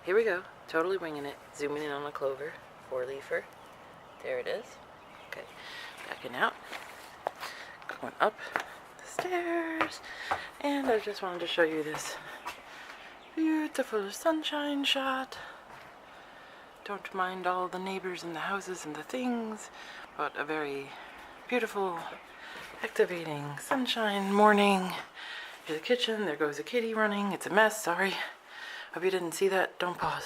here we go. Totally winging it. Zooming in on a clover. 4-leafer. There it is. Okay, backing out. Going up the stairs. And I just wanted to show you this beautiful sunshine shot. Don't mind all the neighbors and the houses and the things, but a very beautiful, activating sunshine morning. Here's the kitchen. There goes a kitty running. It's a mess. Sorry. Hope you didn't see that. Don't pause.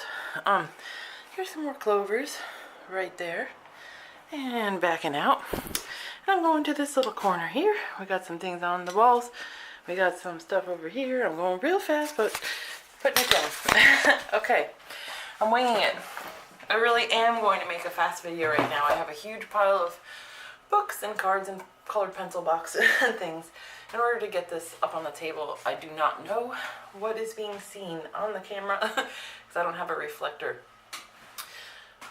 Here's some more clovers right there. And backing out. And I'm going to this little corner here. We got some things on the walls. We got some stuff over here. I'm going real fast, but putting it down. Okay. I'm winging it. I really am going to make a fast video right now. I have a huge pile of books and cards and colored pencil boxes and things. In order to get this up on the table, I do not know what is being seen on the camera because I don't have a reflector.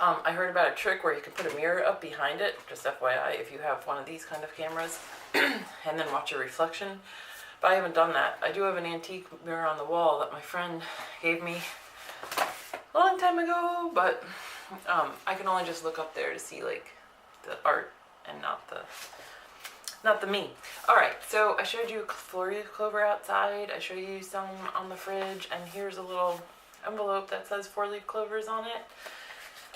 I heard about a trick where you can put a mirror up behind it, just FYI, if you have one of these kind of cameras, and then watch a reflection. But I haven't done that. I do have an antique mirror on the wall that my friend gave me a long time ago, but I can only just look up there to see like the art and not the me. All right, so I showed you 4-leaf clover outside. I showed you some on the fridge, and here's a little envelope that says 4-leaf clovers on it.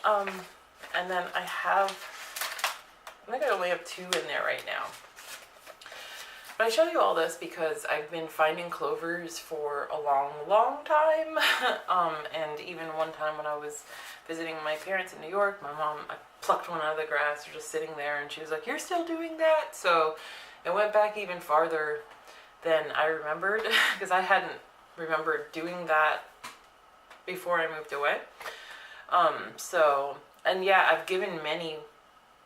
And then I think I only have 2 in there right now. But I show you all this because I've been finding clovers for a long, long time. And even one time when I was visiting my parents in New York, my mom, I plucked one out of the grass, just sitting there, and she was like, "You're still doing that?" So it went back even farther than I remembered because I hadn't remembered doing that before I moved away. And yeah, I've given many,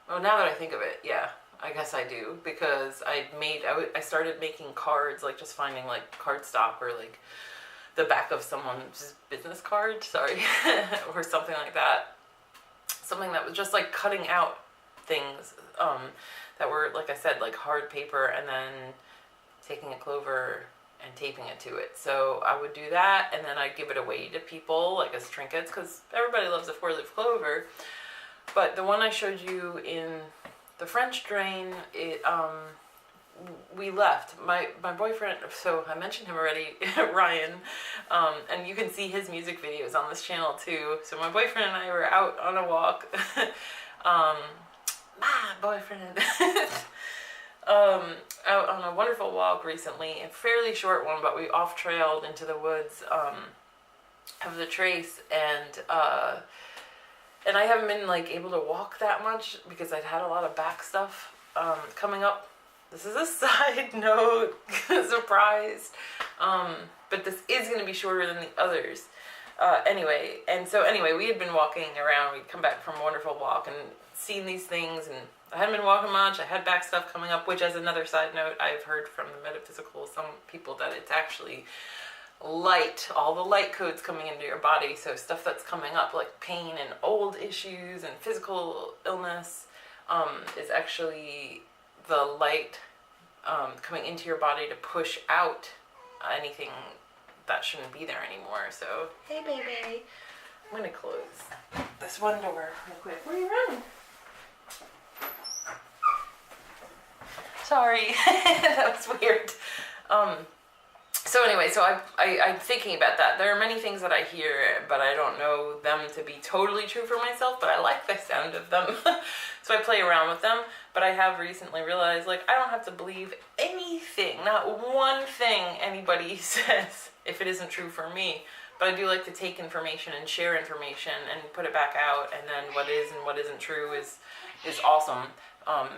well, now that I think of it, yeah, I guess I do, because I started making cards, like just finding like cardstock or like the back of someone's business card, sorry, or something like that. Something that was just like cutting out things, that were, like I said, like hard paper, and then taking a clover and taping it to it. So I would do that, and then I'd give it away to people like as trinkets, because everybody loves a 4-leaf clover. But the one I showed you in the French drain, we left. My boyfriend, so I mentioned him already, Ryan, and you can see his music videos on this channel too. So my boyfriend and I were out on a walk. My boyfriend. Out on a wonderful walk recently, a fairly short one, but we off-trailed into the woods of the Trace, and I haven't been like able to walk that much because I'd had a lot of back stuff coming up. This is a side note, surprise, but this is going to be shorter than the others. Anyway, we had been walking around. We'd come back from a wonderful walk and seen these things, and I hadn't been walking much. I had back stuff coming up, which, as another side note, I've heard from the metaphysical, some people, that it's actually light, all the light codes coming into your body. So stuff that's coming up, like pain and old issues and physical illness, is actually the light coming into your body to push out anything that shouldn't be there anymore. So, hey baby, I'm gonna close this one door real quick. Where are you running? Sorry, that was weird. So anyway, so I'm thinking about that. There are many things that I hear, but I don't know them to be totally true for myself, but I like the sound of them. So I play around with them, but I have recently realized, like, I don't have to believe anything, not one thing anybody says, if it isn't true for me. But I do like to take information and share information and put it back out, and then what is and what isn't true is awesome.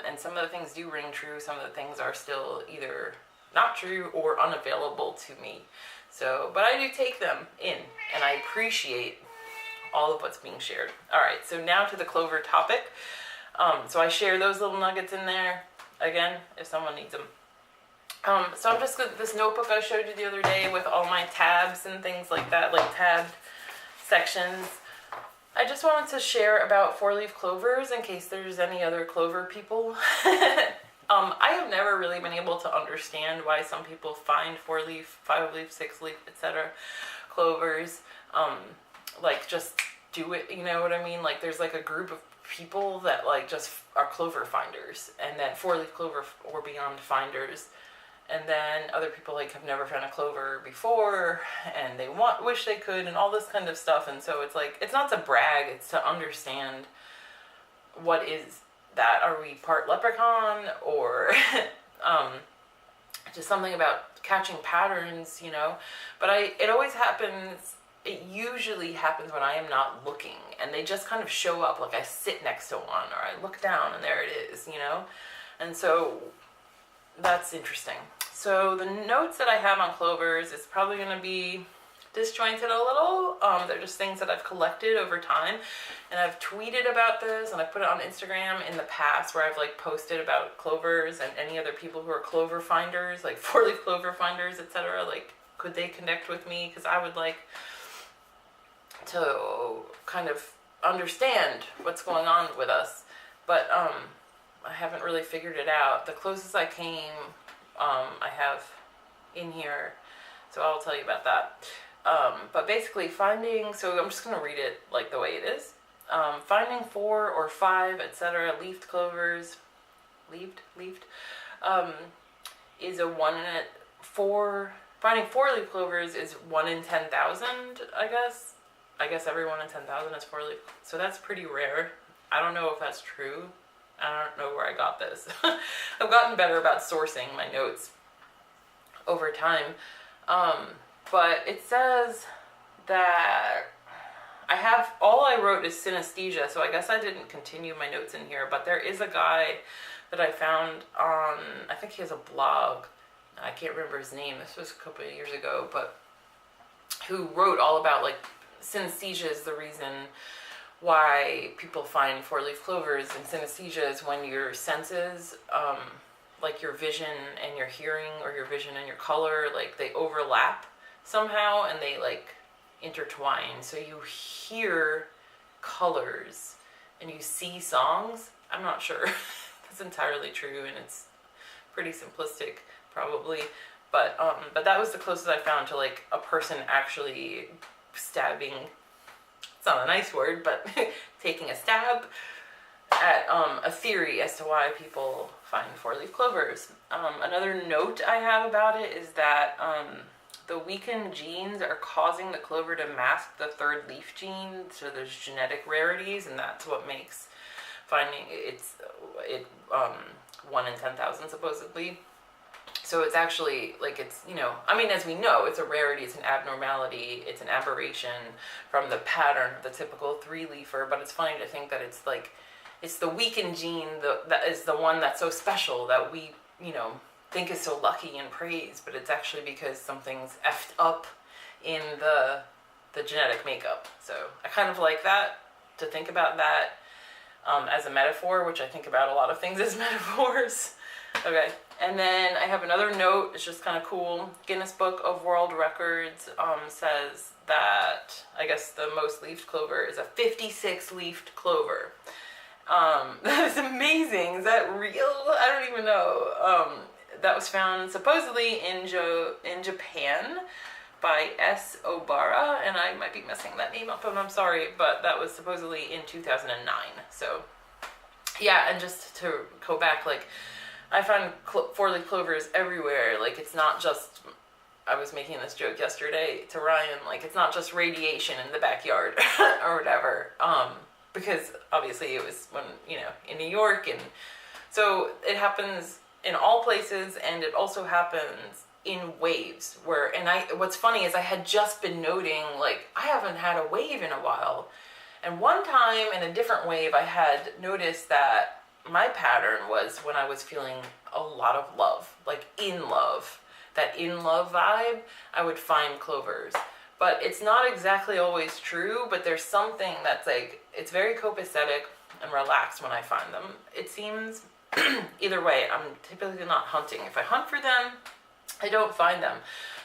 And some of the things do ring true, some of the things are still either not true or unavailable to me. So, but I do take them in, and I appreciate all of what's being shared. All right, so now to the clover topic. So I share those little nuggets in there, again, if someone needs them. So I'm just, this notebook I showed you the other day with all my tabs and things like that, like tabbed sections. I just wanted to share about 4-leaf clovers in case there's any other clover people. I have never really been able to understand why some people find 4-leaf, 5-leaf, 6-leaf, etc. clovers like just do it, you know what I mean? Like there's like a group of people that like just are clover finders, and then 4-leaf clover or beyond finders, and then other people like have never found a clover before and they wish they could, and all this kind of stuff. And so it's like, it's not to brag, it's to understand what is that. Are we part leprechaun, or just something about catching patterns, you know? But it always happens, it usually happens when I am not looking, and they just kind of show up. Like I sit next to one, or I look down and there it is, you know? And so that's interesting. So the notes that I have on clovers is probably going to be disjointed a little. They're just things that I've collected over time, and I've tweeted about this, and I put it on Instagram in the past, where I've like posted about clovers and any other people who are clover finders, like 4-leaf clover finders, etc. Like, could they connect with me? Because I would like to kind of understand what's going on with us, but I haven't really figured it out. The closest I came, I have in here, so I'll tell you about that. But basically so I'm just going to read it like the way it is. Finding 4 or 5, etc. leafed clovers, is a 1 in 4. Finding 4-leaf clovers is 1 in 10,000, I guess. I guess every 1 in 10,000 is 4-leaf. So that's pretty rare. I don't know if that's true. I don't know where I got this. I've gotten better about sourcing my notes over time. But it says that all I wrote is synesthesia, so I guess I didn't continue my notes in here, but there is a guy that I found on, I think he has a blog, I can't remember his name, this was a couple of years ago, but who wrote all about like synesthesia is the reason why people find 4-leaf clovers, and synesthesia is when your senses, like your vision and your hearing, or your vision and your color, like they overlap somehow and they like intertwine. So you hear colors and you see songs. I'm not sure that's entirely true, and it's pretty simplistic probably, but that was the closest I found to like a person actually stabbing, it's not a nice word, but taking a stab at a theory as to why people find 4-leaf clovers. Another note I have about it is that the weakened genes are causing the clover to mask the 3rd leaf gene, so there's genetic rarities, and that's what makes finding it 1 in 10,000 supposedly. So it's actually like, it's, you know, I mean, as we know, it's a rarity, it's an abnormality, it's an aberration from the pattern of the typical 3-leafer, but it's funny to think that it's like, it's the weakened gene that is the one that's so special that we, you know, think is so lucky and praised, but it's actually because something's effed up in the genetic makeup. So I kind of like that, to think about that as a metaphor, which I think about a lot of things as metaphors. Okay, and then I have another note, it's just kind of cool. Guinness Book of World Records says that, I guess the most leafed clover is a 56-leafed clover. That is amazing. Is that real? I don't even know. That was found supposedly in Japan by S. Obara, and I might be messing that name up, and I'm sorry, but that was supposedly in 2009. So yeah, and just to go back, like, I find 4-leaf clovers everywhere. Like, it's not just, I was making this joke yesterday to Ryan, like, it's not just radiation in the backyard or whatever, because obviously it was when, you know, in New York, and so it happens in all places, and it also happens in waves, where, and what's funny is I had just been noting, like, I haven't had a wave in a while, and one time in a different wave I had noticed that my pattern was when I was feeling a lot of love, like in love, that in love vibe, I would find clovers. But it's not exactly always true, but there's something that's like, it's very copacetic and relaxed when I find them. It seems, either way, I'm typically not hunting. If I hunt for them, I don't find them.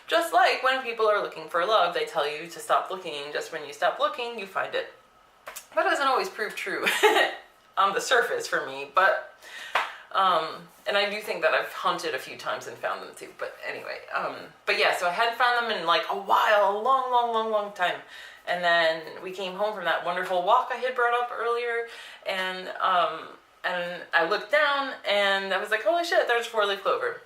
Just like when people are looking for love, they tell you to stop looking. Just when you stop looking, you find it. That doesn't always prove true on the surface for me, but and I do think that I've hunted a few times and found them too, but anyway, but yeah, so I hadn't found them in like a while, a long time, And then we came home from that wonderful walk I had brought up earlier, and I looked down and I was like, holy shit, there's 4-leaf clover.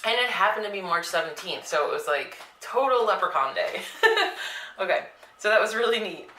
And it happened to be March 17th, so it was like total leprechaun day. Okay, so that was really neat.